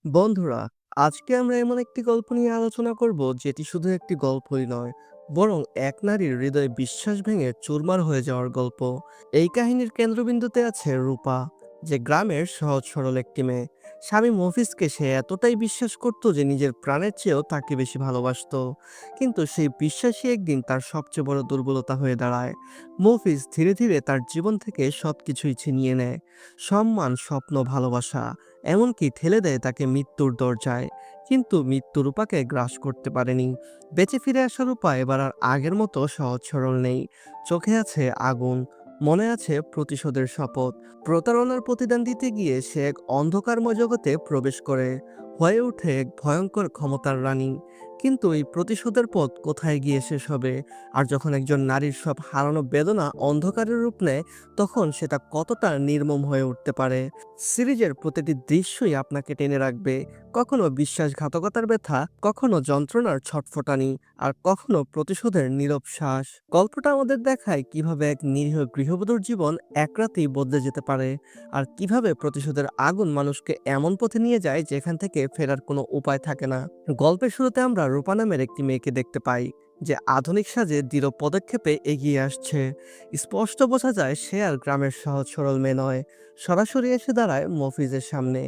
বন্ধুরা, আজকে আমরা এমন একটি গল্প নিয়ে আলোচনা করব যেটি শুধু একটি গল্পই নয়, বরং এক নারীর হৃদয়ে বিশ্বাস ভেঙে চুরমার হয়ে যাওয়ার গল্প। এই কাহিনীর কেন্দ্রবিন্দুতে আছে রূপা, যে গ্রামের সহজ সরল একটি মেয়ে। স্বামী মফিজকে সে এতটাই বিশ্বাস করত যে নিজের প্রাণের চেয়েও তাকে বেশি ভালোবাসতো। কিন্তু সেই বিশ্বাসই একদিন তার সবচেয়ে বড় দুর্বলতা হয়ে দাঁড়ায়। মফিজ ধীরে ধীরে তার জীবন থেকে সবকিছুই ছিনিয়ে নেয়: সম্মান, স্বপ্ন, ভালোবাসা, এমনকি ঠেলে দেয় তাকে মৃত্যুর দরজায়। কিন্তু মৃত্যু রূপাকে গ্রাস করতে পারেনি। বেঁচে ফিরে আসার উপায় এবার আর আগের মতো সহজ সরল নেই। চোখে আছে আগুন, মনে আছে প্রতিশোধের শপথ। প্রতারণার প্রতিদান দিতে গিয়ে সে এক অন্ধকারময় জগতে প্রবেশ করে, হয়ে ওঠে এক ভয়ঙ্কর ক্ষমতার রানী। কিন্তু এই প্রতিশোধের পথ কোথায় গিয়ে শেষ হবে? আর যখন একজন নারীর সব হারানো বেদনা অন্ধকারের রূপ নেয়, তখন সেটা কতটা নির্মম হয়ে উঠতে পারে? সিরিজের প্রতিটি দৃশ্যই আপনাকে টেনে রাখবে। কখনো বিশ্বাসঘাতকতার ব্যথা, কখনো যন্ত্রণার ছটফটানি, আর কখনো প্রতিশোধের নীরব শ্বাস। গল্পটা আমাদের দেখায় কিভাবে এক নিরীহ গৃহবধূর জীবন এক রাতেই বদলে যেতে পারে, আর কিভাবে প্রতিশোধের আগুন মানুষকে এমন পথে নিয়ে যায় যেখান থেকে ফেরার কোনো উপায় থাকে না। গল্পের শুরুতে আমরা রূপা নামের একটি মেয়েকে দেখতে পাই, যে আধুনিক সাজে দৃঢ় পদক্ষেপে এগিয়ে আসছে। স্পষ্ট বোঝা যায় সে আর গ্রামের সহজ সরল মেয়ে নয়। সরাসরি এসে দাঁড়ায় মফিজের সামনে।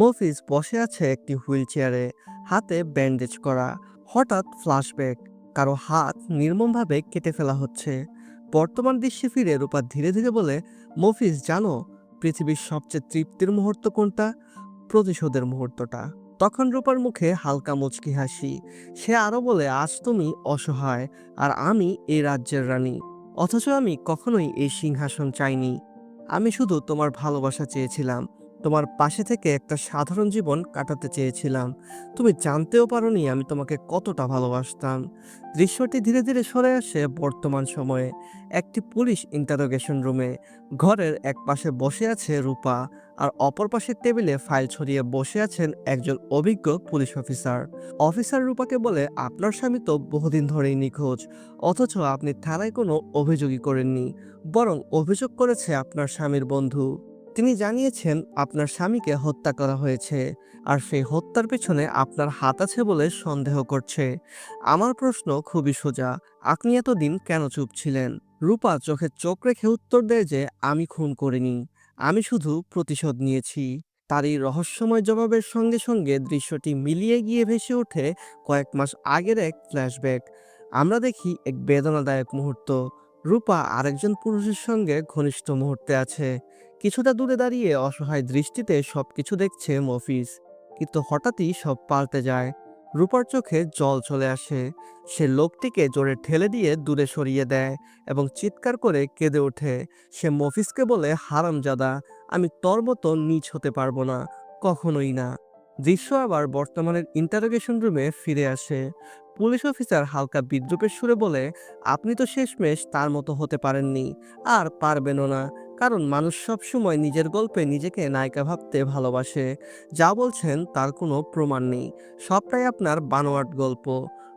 মফিজ বসে আছে একটি হুইল চেয়ারে, হাতে ব্যান্ডেজ করা। হঠাৎ ফ্ল্যাশব্যাক, কারো হাত নির্মমভাবে কেটে ফেলা হচ্ছে। বর্তমান দৃশ্যে ফিরে রূপা ধীরে ধীরে বলে, মফিজ জানো, পৃথিবীর সবচেয়ে তৃপ্তির মুহূর্ত কোনটা? প্রতিশোধের মুহূর্তটা। তখন রূপার মুখে হালকা মুচকি হাসি। সে আরো বলে, আজ তুমি অসহায়, আর আমি এই রাজ্যের রানী। অথচ আমি কখনোই এই সিংহাসন চাইনি। আমি শুধু তোমার ভালোবাসা চেয়েছিলাম, তোমার পাশে থেকে একটা সাধারণ জীবন কাটাতে চেয়েছিলাম। তুমি জানতেও পারোনি আমি তোমাকে কতটা ভালোবাসতাম। দৃশ্যটি ধীরে ধীরে সরে আসে বর্তমান সময়ে, একটি পুলিশ ইন্টারোগেশন রুমে। ঘরের এক পাশে বসে আছে রূপা, আর অপর পাশের টেবিলে ফাইল ছড়িয়ে বসে আছেন একজন অভিজ্ঞ পুলিশ অফিসার। অফিসার রূপাকে বলে, আপনার স্বামী তো বহুদিন ধরেই নিখোঁজ, অথচ আপনি থানায় কোনো অভিযোগই করেননি। বরং অভিযোগ করেছে আপনার স্বামীর বন্ধু। তিনি জানিয়েছেন আপনার স্বামীকে হত্যা করা হয়েছে, আর সেই হত্যার পেছনে আপনার হাত আছে বলে সন্দেহ করছে। আমার প্রশ্ন খুবই সোজা, আপনি এতদিন কেন চুপ ছিলেন? রূপা চোখে চোখ রেখে উত্তর দেয় যে, আমি খুন করিনি, আমি শুধু প্রতিশোধ নিয়েছি। তার এই রহস্যময় জবাবের সঙ্গে সঙ্গে দৃশ্যটি মিলিয়ে গিয়ে ভেসে ওঠে কয়েক মাস আগের এক ফ্ল্যাশব্যাক। আমরা দেখি এক বেদনাদায়ক মুহূর্ত। রূপা আরেকজন পুরুষের সঙ্গে ঘনিষ্ঠ মুহূর্তে আছে। কিছুটা দূরে দাঁড়িয়ে অসহায় দৃষ্টিতে সবকিছু দেখছে মফিজ। কিন্তু হঠাৎই সব পাল্টে যায়। রূপার চোখে জল চলে আসে। সে লোকটিকে জোরে ঠেলে দিয়ে দূরে সরিয়ে দেয় এবং চিৎকার করে কেঁদে ওঠে। সে মফিজকে বলে, হারামজাদা, আমি তোর মতো নীচ হতে পারবো না, কখনোই না। দৃশ্য আবার বর্তমানের ইন্টারোগেশন রুমে ফিরে আসে। পুলিশ অফিসার হালকা বিদ্রূপের সুরে বলে, আপনি তো শেষমেশ তার মতো হতে পারেননি, আর পারবেনও না। কারণ মানুষ সবসময় নিজের গল্পে নিজেকে নায়িকা ভাবতে ভালোবাসে। যা বলছেন তার কোনো প্রমাণ নেই, সবটাই আপনার বানোয়াট গল্প।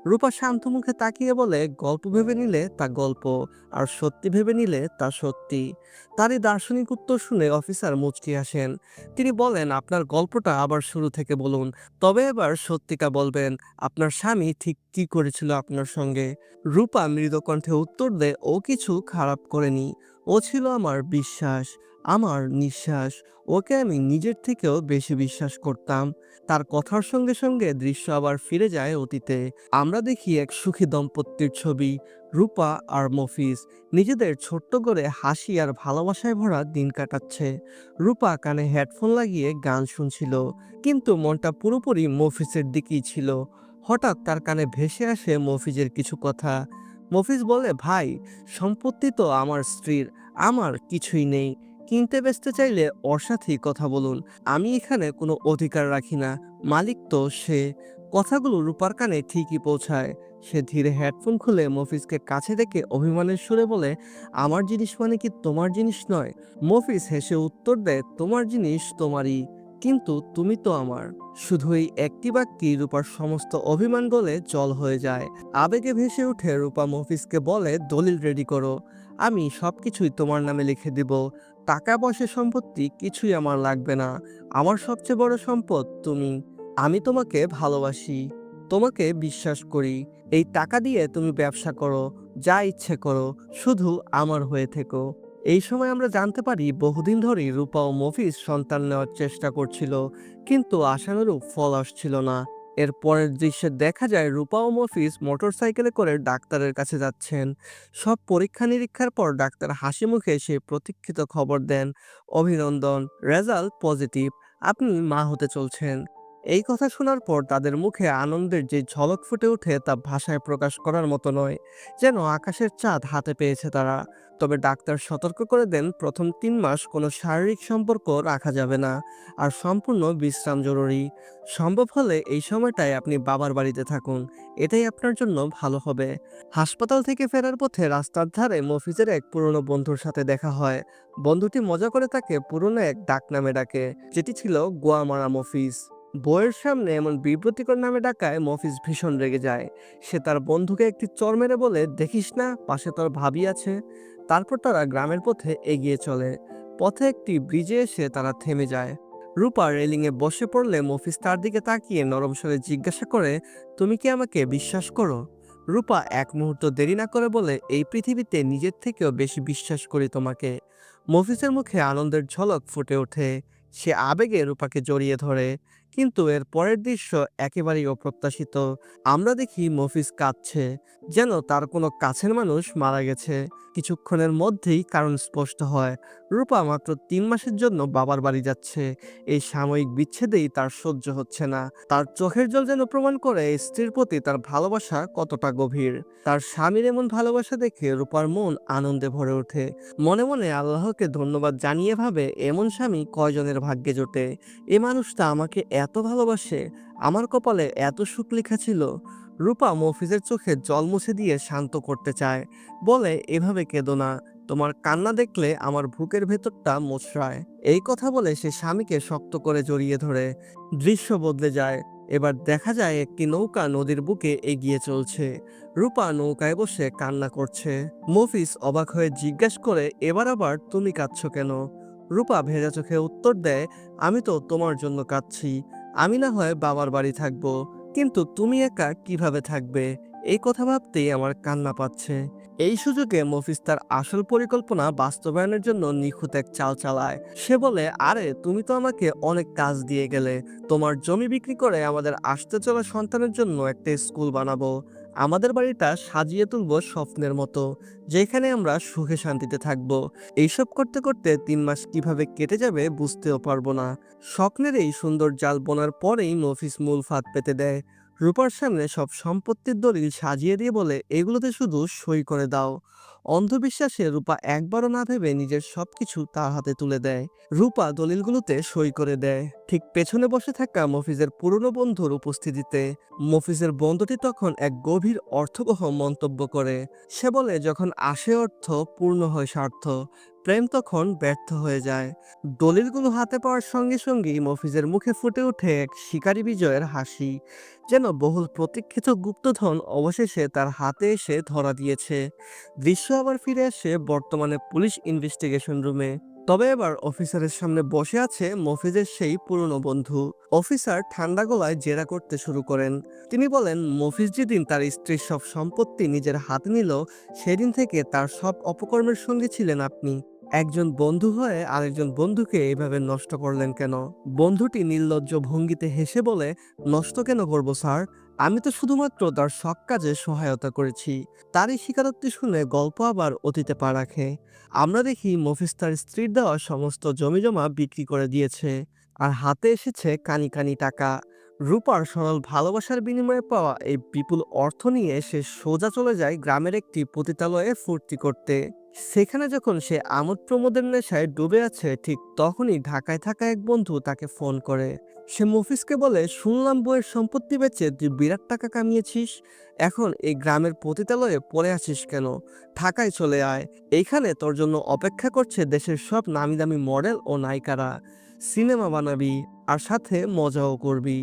রূপা শান্ত মুখে তাকিয়ে বলে, গল্প ভেবে নিলে তা গল্প, আর সত্যি ভেবে নিলে তা সত্যি। তার এই দার্শনিক উত্তর শুনে অফিসার মুচকি আসেন। তিনি বলেন, আপনার গল্পটা আবার শুরু থেকে বলুন, তবে এবার সত্যিটা বলবেন। আপনার স্বামী ঠিক কি করেছিল আপনার সঙ্গে? রূপা মৃদু কণ্ঠে উত্তর দেয়, ও কিছু খারাপ করেনি, ও ছিল আমার বিশ্বাস, আমার নিঃশ্বাস। ওকে আমি নিজের থেকেও বেশি বিশ্বাস করতাম। তার কথার সঙ্গে সঙ্গে দৃশ্য আবার ফিরে যায় অতীতে। আমরা দেখি এক সুখী দম্পতির ছবি, রূপা আর মফিজ নিজেদের ছোট্ট করে হাসি আর ভালোবাসায় ভরা দিন কাটাচ্ছে। রূপা কানে হেডফোন লাগিয়ে গান শুনছিল, কিন্তু মনটা পুরোপুরি মফিজের দিকেই ছিল। হঠাৎ তার কানে ভেসে আসে মফিজের কিছু কথা। মফিজ বলে, ভাই, সম্পত্তি তো আমার স্ত্রীর, আমার কিছুই নেই। কিনতে বেচতে চাইলে ওর সাথেই কথা বলুন, আমি এখানে কোনো অধিকার রাখি না, মালিক তো সে। কথাগুলো রূপার কানে ঠিকই পৌঁছায়। সে ধীরে হেডফোন খুলে মফিজকে কাছে ডেকে অভিমানের সুরে বলে, আমার জিনিস মানে কি তোমার জিনিস নয়? মফিজ হেসে উত্তর দেয়, তোমার জিনিস তোমারই, কিন্তু তুমি তো আমার। শুধু এই একটি বাক্যে রূপার সমস্ত অভিমান গলে জল হয়ে যায়। আবেগে ভেসে উঠে রূপা মফিজকে বলে, দলিল রেডি করো, আমি সবকিছুই তোমার নামে লিখে দিব। টাকা পয়সা সম্পত্তি কিছুই আমার লাগবে না, আমার সবচেয়ে বড় সম্পদ তুমি। আমি তোমাকে ভালোবাসি, তোমাকে বিশ্বাস করি। এই টাকা দিয়ে তুমি ব্যবসা করো, যা ইচ্ছে করো, শুধু আমার হয়ে থেকো। এই সময় আমরা জানতে পারি বহুদিন ধরেই রূপা ও মফিজ সন্তান নেওয়ার চেষ্টা করছিল, কিন্তু আশানুরূপ ফল আসছিল না। এর পরের দৃশ্যে দেখা যায় রূপা ও মফিজ মোটরসাইকেলে করে ডাক্তারের কাছে যাচ্ছেন। সব পরীক্ষা নিরীক্ষার পর ডাক্তার হাসি মুখে সেই প্রতীক্ষিত খবর দেন, অভিনন্দন, রেজাল্ট পজিটিভ, আপনি মা হতে চলছেন। এই কথা শোনার পর তাদের মুখে আনন্দের যে ঝলক ফুটে ওঠে তা ভাষায় প্রকাশ করার মতো নয়, যেন আকাশের চাঁদ হাতে পেয়েছে তারা। তবে ডাক্তার সতর্ক করে দেন প্রথম 3 মাস কোনো শারীরিক সম্পর্ক রাখা যাবে না, আর সম্পূর্ণ বিশ্রাম জরুরি। সম্ভব হলে এই সময়টায় আপনি বাবার বাড়িতে থাকুন, এটাই আপনার জন্য ভালো হবে। হাসপাতাল থেকে ফেরার পথে রাস্তার ধারে মফিজের এক পুরনো বন্ধুর সাথে দেখা হয়। বন্ধুটি মজা করে তাকে পুরনো এক ডাক নামে ডাকে, যেটি ছিল গোয়ামারা মফিজ। বইয়ের সামনে এমন বিব্রতিকর নামে ডাকায় মফিজ ভীষণ রেগে যায়। সে তার বন্ধুকে একটি চড় মেরে বলে, দেখিস না পাশে তোর ভাবি আছে। তারপর তারা গ্রামের পথে এগিয়ে চলে। পথে একটি ব্রিজে এসে তারা থেমে যায়। রূপা রেলিংয়ে বসে পড়লে মফিজ তার দিকে তাকিয়ে নরম স্বরে জিজ্ঞাসা করে, তুমি কি আমাকে বিশ্বাস করো? রূপা এক মুহূর্ত দেরি না করে বলে, এই পৃথিবীতে নিজের থেকেও বেশি বিশ্বাস করি তোমাকে। মফিজের মুখে আনন্দের ঝলক ফুটে ওঠে। সে আবেগে রূপাকে জড়িয়ে ধরে। কিন্তু এর পরের দৃশ্য একেবারেই অপ্রত্যাশিত। আমরা দেখি মফিজ কাঁদছে, যেন তার কোনো কাছের মানুষ মারা গেছে। কিছুক্ষণের মধ্যেই কারণ স্পষ্ট হয়, রূপা মাত্র 3 মাসের জন্য বাবার বাড়ি যাচ্ছে। এই সাময়িক বিচ্ছেদেই তার সহ্য হচ্ছে না। তার চোখের জল যেন প্রমাণ করে স্ত্রীর প্রতি তার ভালোবাসা কতটা গভীর। তার স্বামীর এমন ভালোবাসা দেখে রূপার মন আনন্দে ভরে ওঠে। মনে মনে আল্লাহকে ধন্যবাদ জানিয়ে ভাবে, এমন স্বামী কয়জনের ভাগ্যে জোটে। এ মানুষটা আমাকে এত ভালোবাসে, আমার কপালে এত সুখ লেখা ছিল। রূপা মফিজের চোখে জল মুছে দিয়ে শান্ত করতে চায়, বলে, এভাবে কেঁদো না, তোমার কান্না দেখলে আমার বুকের ভেতরটা মোচড়ায়। এই কথা বলে সে স্বামীকে শক্ত করে জড়িয়ে ধরে। দৃশ্য বদলে যায়। এবার দেখা যায় একটি নৌকা নদীর বুকে এগিয়ে চলছে। রূপা নৌকায় বসে কান্না করছে। মফিজ অবাক হয়ে জিজ্ঞেস করে, এবার আবার তুমি কাঁদছো কেন? রূপা ভেজা চোখে উত্তর দেয়, আমি তো তোমার জন্য কাঁদছি। আমি না হয় বাবার বাড়ি থাকবো, কিন্তু তুমি একা কিভাবে থাকবে? এই কথা ভাবতেই আমার কান্না পাচ্ছে। এই সুযোগে মফিজ তার আসল পরিকল্পনা বাস্তবায়নের জন্য নিখুঁত এক চাল চালায়। সে বলে, আরে তুমি তো আমাকে অনেক কাজ দিয়ে গেলে, তোমার জমি বিক্রি করে আমাদের আসতে চলা সন্তানের জন্য একটা স্কুল বানাবো। আমাদের বাড়িটা সাজিয়ে তুলবো স্বপ্নের মতো, যেখানে আমরা সুখে শান্তিতে থাকবো। এইসব করতে করতে 3 মাস কিভাবে কেটে যাবে বুঝতেও পারবো না। স্বপ্নের এই সুন্দর জাল বোনার পরেই মফিজ মূল ফাঁদ পেতে দেয়। রূপার সামনে সব সম্পত্তির দলিল সাজিয়ে দিয়ে বলে, এগুলোতে শুধু সই করে দাও। অন্ধবিশ্বাসে রূপা একবারও না ভেবে নিজের সবকিছু তার হাতে তুলে দেয়। রূপা দলিলগুলোতে সই করে দেয়, ঠিক পেছনে বসে থাকা মফিজের পুরনো বন্ধুর উপস্থিতিতে। মফিজের বন্ধুটি তখন এক গভীর অর্থবহ মন্তব্য করে। সে বলে, যখন আসে অর্থ, পূর্ণ হয় স্বার্থ, প্রেম তখন ব্যর্থ হয়ে যায়। দলিলগুলো হাতে পাওয়ার সঙ্গে সঙ্গেই মফিজের মুখে ফুটে ওঠে এক শিকারী বিজয়ের হাসি, যেন বহুল প্রতীক্ষিত গুপ্তধন অবশেষে তার হাতে এসে ধরা দিয়েছে। দৃশ্য আবার ফিরে আসে বর্তমানে পুলিশ ইনভেস্টিগেশন রুমে। তবে এবার অফিসারের সামনে বসে আছে মফিজের সেই পুরনো বন্ধু। অফিসার ঠান্ডা গলায় জেরা করতে শুরু করেন। তিনি বলেন, মফিজ যেদিন তার স্ত্রীর সব সম্পত্তি নিজের হাতে নিল, সেদিন থেকে তার সব অপকর্মের সঙ্গে ছিলেন আপনি। একজন বন্ধু হয়ে আরেকজন বন্ধুকে এইভাবে নষ্ট করলেন কেন? বন্ধুটি নির্লজ্জ ভঙ্গিতে হেসে বলে, নষ্ট কেন করব স্যার? আমি তো শুধুমাত্র তার সৎ কাজে সহায়তা করেছি। তারই স্বীকারোক্তি শুনে গল্প আবার অতীতে পা রাখে। আমরা দেখি মফিজ তার স্ত্রীর দেওয়া সমস্ত জমিজমা বিক্রি করে দিয়েছে, আর হাতে এসেছে কানি কানি টাকা। রূপার সরল ভালোবাসার বিনিময়ে পাওয়া এই বিপুল অর্থ নিয়ে সে সোজা চলে যায় গ্রামের একটি পতিতালয়ে ফুর্তি করতে। সেখানে যখন সে আমোদ প্রমোদের নেশায় ডুবে আছে, ঠিক তখনই ঢাকায় থাকা এক বন্ধু তাকে ফোন করে। সে মফিজকে বলে, শুনলাম বইয়ের সম্পত্তি বেচে তুই বিরাট টাকা কামিয়েছিস। এখন এই গ্রামের পতিতালয়ে পড়ে আছিস কেন? ঢাকায় চলে আয়। এইখানে তোর জন্য অপেক্ষা করছে দেশের সব নামি দামি মডেল ও নায়িকারা। সিনেমা বানাবি, আর সাথে মজাও করবি।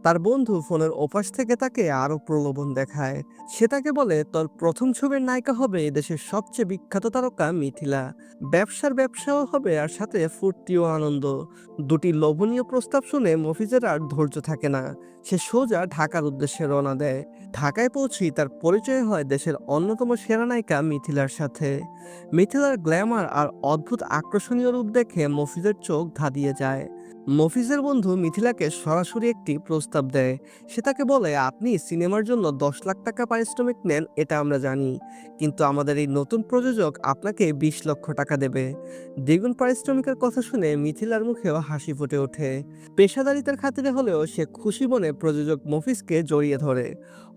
তার বন্ধু ফোনের ওপাশ থেকে তাকে আরো প্রলোভন দেখায়। সে তাকে বলে তোর প্রথম ছবির নায়িকা হবে এদেশের সবচেয়ে বিখ্যাত তারকা মিথিলা। ব্যবসাও হবে আর সাথে ফুর্তিও আনন্দ। দুটি লোভনীয় প্রস্তাব শুনে মফিজের আর ধৈর্য থাকে না। সে সোজা ঢাকার উদ্দেশ্যে রওনা দেয়। ঢাকায় পৌঁছেই তার পরিচয় হয় দেশের অন্যতম সেরা নায়িকা মিথিলার সাথে। মিথিলার গ্ল্যামার আর অদ্ভুত আকর্ষণীয় রূপ দেখে মফিজের চোখ ধাঁধিয়ে যায়। মফিজের বন্ধু মিথিলাকে সরাসরি একটি প্রস্তাব দেয়। সে তাকে বলে আপনি সিনেমার জন্য 10 লাখ টাকা পারিশ্রমিক নেন এটা আমরা জানি, কিন্তু আমাদের এই নতুন প্রযোজক আপনাকে 20 লক্ষ টাকা দেবে। দ্বিগুণ পারিশ্রমিকের কথা শুনে মিথিলার মুখেও হাসি ফুটে ওঠে। পেশাদারিতার খাতিরে হলেও সে খুশি মনে প্রযোজক মফিজকে জড়িয়ে ধরে।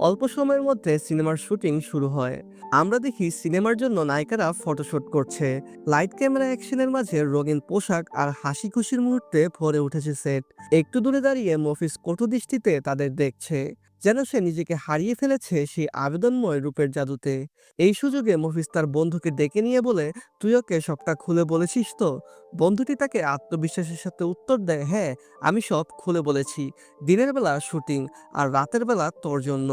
অল্প সময়ের মধ্যে সিনেমার শুটিং শুরু হয়। আমরা দেখি সিনেমার জন্য নায়িকারা ফটোশুট করছে। লাইট ক্যামেরা অ্যাকশনের মাঝে রঙিন পোশাক আর হাসি খুশির মুহূর্তে ভরে উঠেছে সেট। একটু দূরে দাঁড়িয়ে মফিজ কটু দৃষ্টিতে তাদের দেখছে, যেন সে নিজেকে হারিয়ে ফেলেছে সেই আবেদনময় রূপের জাদুতে। এই সুযোগে মফিজ তার বন্ধুকে ডেকে নিয়ে বলে তুই ওকে সবটা খুলে বলেছিস তো? বন্ধুটি তাকে আত্মবিশ্বাসের সাথে উত্তর দেয় হ্যাঁ, আমি সব খুলে বলেছি। দিনের বেলা শুটিং আর রাতের বেলা তোর জন্য।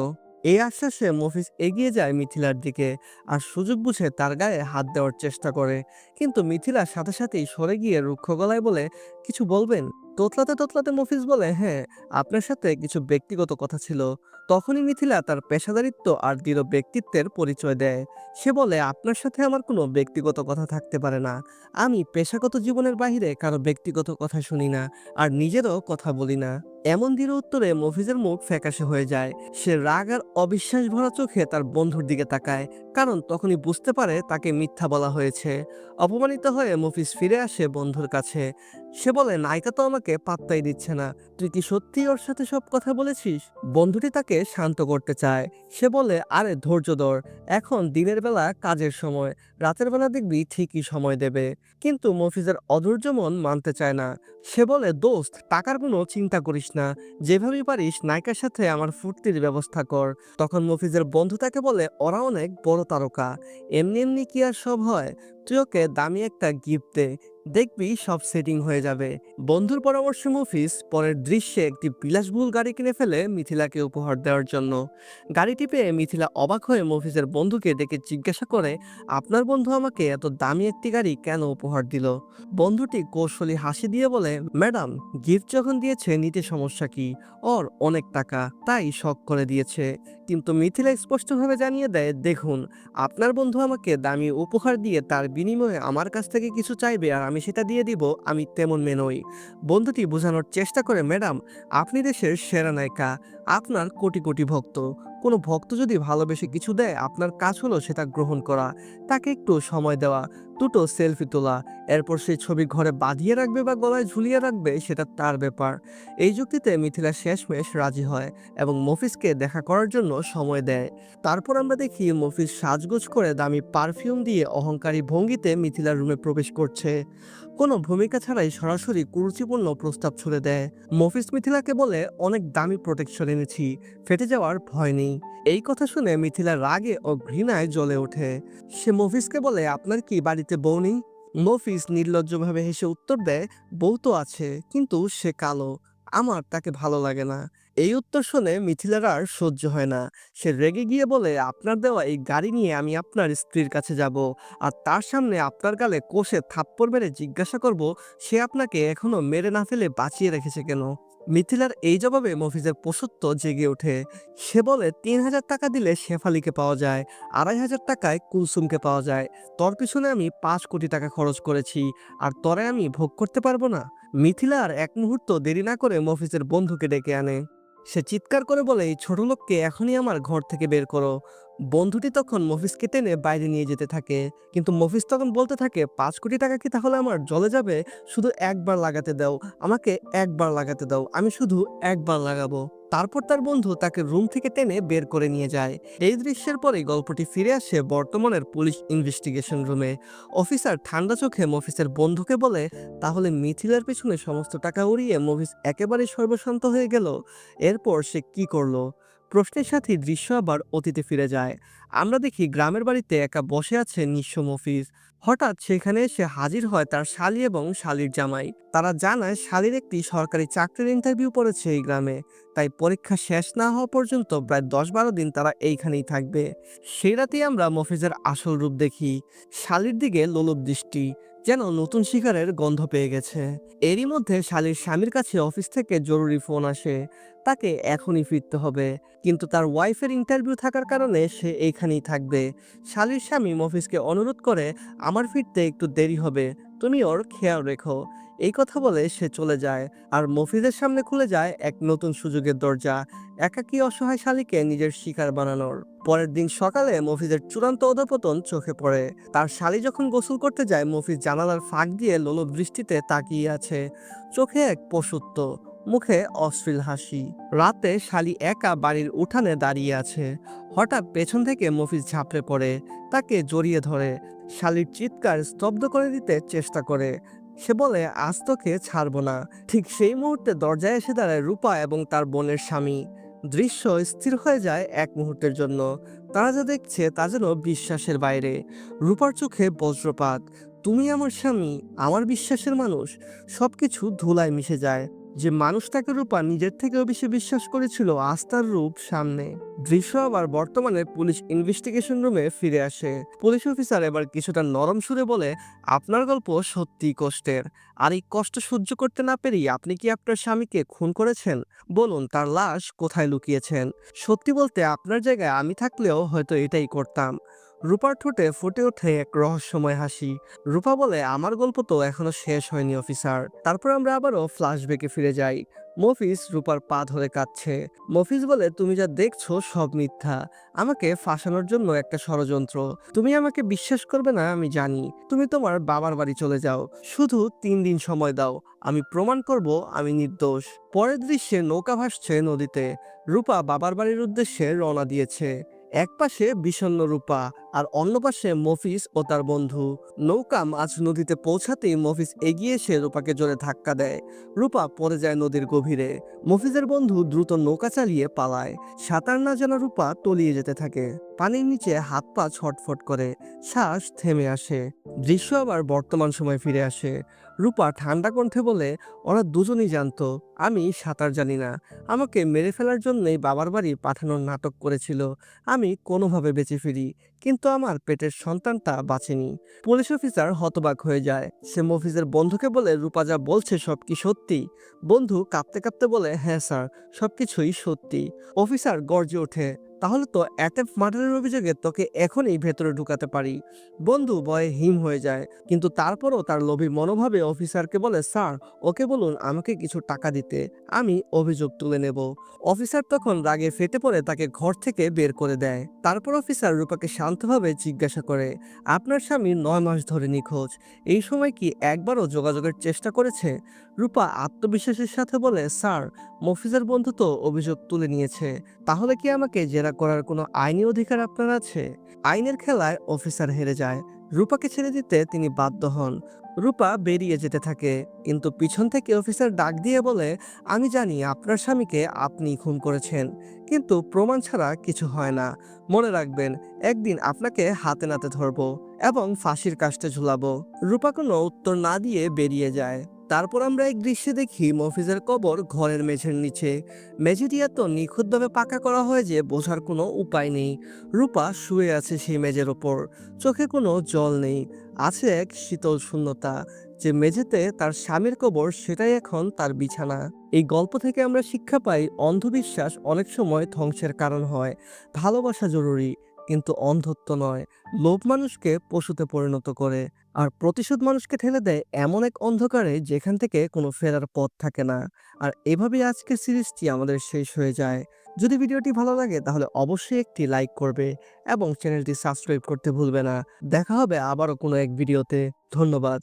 এই আশ্বাসে মফিজ এগিয়ে যায় মিথিলার দিকে আর সুযোগ বুঝে তার গায়ে হাত দেওয়ার চেষ্টা করে। কিন্তু মিথিলা সাথে সাথেই সরে গিয়ে রুক্ষ গলায় বলে কিছু বলবেন? তোতলাতে তোতলাতে মফিজ বলে হ্যাঁ, আপনার সাথে কিছু ব্যক্তিগত কথা ছিল। তখনই মিথিলা তার পেশাদারিত্ব আর দৃঢ় ব্যক্তিত্বের পরিচয় দেয়। সে বলে আপনার সাথে আমার কোনো ব্যক্তিগত কথা থাকতে পারে না। আমি পেশাগত জীবনের বাইরে কারো ব্যক্তিগত কথা শুনি না, আর নিজেরও কথা বলি না। এমন দৃঢ় উত্তরে মফিজের মুখ ফ্যাকাশে হয়ে যায়। সে রাগ আর অবিশ্বাস ভরা চোখে তার বন্ধুর দিকে তাকায়, কারণ তখনই বুঝতে পারে তাকে মিথ্যা বলা হয়েছে। অপমানিত হয়ে মফিজ ফিরে আসে বন্ধুর কাছে। সে বলে নায়িকা তো আমাকে পাত্তাই দিচ্ছে না, তুই কি সত্যি ওর সাথে সব কথা বলেছিস? বন্ধুটি তাকে শান্ত করতে চায়। সে বলে আরে ধৈর্য ধর, এখন দিনের বেলা কাজের সময়, রাতের বেলা দেখবি ঠিকই সময় দেবে। কিন্তু মফিজের অধৈর্য মন মানতে চায় না। সে বলে দোস্ত টাকার কোনো চিন্তা করিস না, যেভাবে পারিস নায়িকার সাথে আমার ফুর্তির ব্যবস্থা কর। তখন মফিজের বন্ধু তাকে বলে ওরা অনেক বড় তারকা, এমনি এমনি কি আর সব হয়? তুই ওকে দামি একটা গিফট দে, দেখবি সব সেটিং হয়ে যাবে। বন্ধুর পরামর্শে মফিজ পরের দৃশ্যে একটি বিলাসবহুল গাড়ি কিনে ফেলে মিথিলাকে উপহার দেওয়ার জন্য। গাড়িটি পেয়ে মিথিলা অবাক হয়ে মফিজের বন্ধুকে ডেকে জিজ্ঞাসা করে আপনার বন্ধু আমাকে এত দামি একটি গাড়ি কেন উপহার দিল? বন্ধুটি কৌশলী হাসি দিয়ে বলে ম্যাডাম, গিফট যখন দিয়েছে নিতে সমস্যা কি? ওর অনেক টাকা, তাই শখ করে দিয়েছে। কিন্তু মিথিলা স্পষ্টভাবে জানিয়ে দেয় দেখুন, আপনার বন্ধু আমাকে দামি উপহার দিয়ে তার বিনিময়ে আমার কাছ থেকে কিছু চাইবে আর আমি সেটা দিয়ে দিব, আমি তেমন মেয়ে নই। বন্ধুটি বোঝানোর চেষ্টা করে ম্যাডাম, আপনি দেশের সেরা নায়িকা, আপনার কোটি কোটি ভক্ত। কোনো ভক্ত যদি ভালোবেসে কিছু দেয় আপনার কাজ হলো সেটা গ্রহণ করা, তাকে একটু সময় দেওয়া, দুটো সেলফি তোলা, এরপর সেই ছবি ঘরে বাঁধিয়ে রাখবে বা গলায় ঝুলিয়ে রাখবে সেটা তার ব্যাপার। এই যুক্তিতে মিথিলা শেষমেশ রাজি হয় এবং মফিজকে দেখা করার জন্য সময় দেয়। তারপর আমরা দেখি মফিজ সাজগোজ করে দামি পারফিউম দিয়ে অহংকারী ভঙ্গিতে মিথিলার রুমে প্রবেশ করছে। কোনো ভূমিকা ছাড়াই সরাসরি কুরুচিপূর্ণ প্রস্তাব ছুড়ে দেয়। মফিজ মিথিলাকে বলে অনেক দামি প্রোটেকশন এনেছি, ফেটে যাওয়ার ভয় নেই। এই কথা শুনে মিথিলা রাগে ও ঘৃণায় জ্বলে ওঠে। সে মফিজকে বলে আপনার কি বাড়িতে বউ নেই? মফিজ নির্লজ্জভাবে হেসে উত্তর দেয় বউ তো আছে, কিন্তু সে কালো, আমার তাকে ভালো লাগে না। এই উত্তর শুনে মিথিলার আর সহ্য হয় না। সে রেগে গিয়ে বলে আপনার দেওয়া এই গাড়ি নিয়ে আমি আপনার স্ত্রীর কাছে যাব, আর তার সামনে আপনার গালে কষে থাপ্পড় মেরে জিজ্ঞাসা করব সে আপনাকে এখনো মেরে না ফেলে বাঁচিয়ে রেখেছে কেন। মিথিলার এই জবাবে মফিজের পশুত্ব জেগে ওঠে। সে বলে 3,000 টাকা দিলে শেফালিকে পাওয়া যায়, 2,500 টাকায় কুলসুমকে পাওয়া যায়। তোর পিছনে আমি 5 কোটি টাকা খরচ করেছি, আর তরে আমি ভোগ করতে পারবো না? মিথিলা আর এক মুহূর্ত দেরি না করে মফিজের বন্ধুকে ডেকে আনে। সে চিৎকার করে বলে এই ছোট লোককে এখনই আমার ঘর থেকে বের করো। বন্ধুটি তখন মফিজকে টেনে বাইরে নিয়ে যেতে থাকে, কিন্তু মফিজ তখন বলতে থাকে 5 কোটি টাকা কি তাহলে আমার জলে যাবে? শুধু একবার লাগাতে দাও, আমাকে একবার লাগাতে দাও, আমি শুধু একবার লাগাবো। তারপর তার বন্ধু তাকে রুম থেকে টেনে বের করে নিয়ে যায়। এই দৃশ্যের পরেই গল্পটি ফিরে আসে বর্তমানের পুলিশ ইনভেস্টিগেশন রুমে। অফিসার ঠান্ডা চোখে মফিজের বন্ধুকে বলে তাহলে মিথিলার পিছনে সমস্ত টাকা উড়িয়ে মফিজ একেবারেই সর্বশান্ত হয়ে গেল। এরপর সে কি করলো? প্রশ্নের সাথে দৃশ্য আবার অতীতে ফিরে যায়। আমরা দেখি গ্রামের বাড়িতে একা বসে আছে নিঃস্ব মফিজ। হঠাৎ সেখানে এসে হাজির হয় তার শালী এবং শালীর জামাই। তারা জানায় শালীর একটি সরকারি চাকরির ইন্টারভিউ পড়েছে এই গ্রামে, তাই পরীক্ষা শেষ না হওয়া পর্যন্ত প্রায় 10-12 দিন তারা এইখানেই থাকবে। সেই রাতেই আমরা মফিজের আসল রূপ দেখি। শালীর দিকে লোলুপ দৃষ্টি, যেন নতুন শিকারের গন্ধ পেয়ে গেছে। এরই মধ্যে শালীর স্বামীর কাছে অফিস থেকে জরুরি ফোন আসে, তাকে এখনই ফিরতে হবে, কিন্তু তার ওয়াইফের ইন্টারভিউ থাকার কারণে সে এইখানেই থাকবে। শালীর স্বামী মফিজকে অনুরোধ করে, আমার ফিরতে একটু দেরি হবে, তুমি ওর খেয়াল রেখো। এই কথা বলে সে চলে যায়, আর মফিজের সামনে খুলে যায় এক নতুন সুযোগের দরজা, একাকী অসহায় শালীকে নিজের শিকার বানানোর। পরের দিন সকালে মফিজের চূড়ান্ত অধঃপতন চোখে পড়ে। তার শালী যখন গোসল করতে যায়, মফিজ জানালার ফাঁক দিয়ে লোলুপ দৃষ্টিতে তাকিয়ে আছে, চোখে এক পশুত্ব, মুখে অশ্লীল হাসি। রাতে শালী একা বাড়ির উঠানে দাঁড়িয়ে আছে। হঠাৎ পেছন থেকে মফিজ ঝাঁপড়ে পড়ে, তাকে জড়িয়ে ধরে। শালীর চিৎকার স্তব্ধ করে দিতে চেষ্টা করে। সে বলে, আজ তোকে ছাড়বো না। ঠিক সেই মুহূর্তে দরজায় এসে দাঁড়ায় রূপা এবং তার বোনের স্বামী। দৃশ্য স্থির হয়ে যায় এক মুহূর্তের জন্য। তারা যা দেখছে তা যেন বিশ্বাসের বাইরে। রূপার চোখে বজ্রপাত। তুমি আমার স্বামী, আমার বিশ্বাসের মানুষ। সবকিছু ধুলায় মিশে যায়। যে মানুষটাকে রূপা নিজের থেকেও বেশি বিশ্বাস করেছিল, আজ তার রূপ সামনে। দৃশ্য আবার বর্তমানে পুলিশ ইনভেস্টিগেশন রুমে ফিরে আসে। পুলিশ অফিসার এবার কিছুটা নরম সুরে বলে, আপনার গল্প সত্যি কষ্টের। আর এই কষ্ট সহ্য করতে না পেরেই আপনি কি আপনার স্বামীকে খুন করেছেন? বলুন, তার লাশ কোথায় লুকিয়েছেন? সত্যি বলতে আপনার জায়গায় আমি থাকলেও হয়তো এটাই করতাম। রূপার ঠোঁটে ফুটে ওঠে এক রহস্যময় হাসি। রূপা বলে, আমার গল্প তো এখনো শেষ হয়নি অফিসার। তারপর আমরা আবারও ফ্ল্যাশব্যাকে ফিরে যাই। মফিজ রূপার পা ধরে কাঁদছে। মফিজ বলে, তুমি যা দেখছো সব মিথ্যা, আমাকে ফাঁসানোর জন্য একটা ষড়যন্ত্র। তুমি আমাকে বিশ্বাস করবে না আমি জানি। তুমি তোমার বাবার বাড়ি চলে যাও, শুধু 3 দিন সময় দাও, আমি প্রমাণ করব আমি নির্দোষ। পরের দৃশ্যে নৌকা ভাসছে নদীতে। রূপা বাবার বাড়ির উদ্দেশ্যে রওনা দিয়েছে। এক পাশে বিষণ্ণ রূপা, আর অন্য পাশে মফিজ ও তার বন্ধু। নৌকা মাঝ নদীতে পৌঁছাতেই মফিজ এগিয়ে এসে রূপাকে জোরে ধাক্কা দেয়। রূপা পড়ে যায় নদীর গভীরে। মফিজের বন্ধু দ্রুত নৌকা চালিয়ে পালায়। সাঁতার না জানা রূপা তলিয়ে যেতে থাকে। পানির নিচে হাত পা ছটফট করে, শ্বাস থেমে আসে। দৃশ্য আবার বর্তমান সময় ফিরে আসে। রূপা ঠান্ডা কণ্ঠে বলে, ওরা দুজনই জানতো আমি সাঁতার জানি না। আমাকে মেরে ফেলার জন্যই বাবার বাড়ি পাঠানোর নাটক করেছিল। আমি কোনোভাবে বেঁচে ফিরি, কিন্তু আমার পেটের সন্তানটা বাঁচেনি। পুলিশ অফিসার হতবাক হয়ে যায়। সে মফিজের বন্ধুকে বলে, রূপা যা বলছে সব কি সত্যি? বন্ধু কাঁপতে কাঁপতে বলে, হ্যাঁ স্যার, সবকিছুই সত্যি। অফিসার গর্জে ওঠে, তাহলে তো অ্যাটেম্প মার্ডারের অভিযোগে তোকে এখনই ভেতরে ঢুকাতে পারি। বন্ধু ভয়ে হিম হয়ে যায়, কিন্তু তারপরও তার লোভী মনোভাবে অফিসারকে বলে, স্যার, ওকে বলুন আমাকে কিছু টাকা দিতে, আমি অভিযোগ তুলে নেব। অফিসার তখন রাগে ফেটে পড়ে তাকে ঘর থেকে বের করে দেয়। তারপর অফিসার রূপাকে শান্তভাবে জিজ্ঞাসা করে, আপনার স্বামী 9 মাস ধরে নিখোঁজ, এই সময় কি একবারও যোগাযোগের চেষ্টা করেছে? রূপা আত্মবিশ্বাসের সাথে বলে, স্যার, মফিজের বন্ধু তো অভিযোগ তুলে নিয়েছে, তাহলে কি আমাকে জেরা করার কোনো আইনি অধিকার আপনার আছে? আইনের খেলায় অফিসার হেরে যায়। রূপাকে ছেড়ে দিতে তিনি বাধ্য হন। রূপা বেরিয়ে যেতে থাকে, কিন্তু পিছন থেকে অফিসার ডাক দিয়ে বলে, আমি জানি আপনার স্বামীকে আপনি খুন করেছেন, কিন্তু প্রমাণ ছাড়া কিছু হয় না। মনে রাখবেন, একদিন আপনাকে হাতে নাতে ধরবো এবং ফাঁসির কাস্টে ঝুলাবো। রূপা কোনো উত্তর না দিয়ে বেরিয়ে যায়। তারপর আমরা এক দৃশ্যে দেখি মফিজের কবর ঘরের মেঝের নিচে। মেঝেটি এত নিখুঁতভাবে পাকা করা হয় যে বোঝার কোনো উপায় নেই। রূপা শুয়ে আছে সেই মেঝের ওপর, চোখে কোনো জল নেই, আছে এক শীতল শূন্যতা। যে মেঝেতে তার স্বামীর কবর, সেটাই এখন তার বিছানা। এই গল্প থেকে আমরা শিক্ষা পাই, অন্ধবিশ্বাস অনেক সময় ধ্বংসের কারণ হয়। ভালোবাসা জরুরি, কিন্তু অন্ধত্ব নয়। লোভ মানুষকে পশুতে পরিণত করে, আর প্রতিশোধ মানুষকে ঠেলে দেয় এমন এক অন্ধকারে যেখান থেকে কোনো ফেরার পথ থাকে না। আর এভাবেই আজকের সিরিজটি আমাদের শেষ হয়ে যায়। যদি ভিডিওটি ভালো লাগে তাহলে অবশ্যই একটি লাইক করবে এবং চ্যানেলটি সাবস্ক্রাইব করতে ভুলবে না। দেখা হবে আবারও কোনো এক ভিডিওতে। ধন্যবাদ।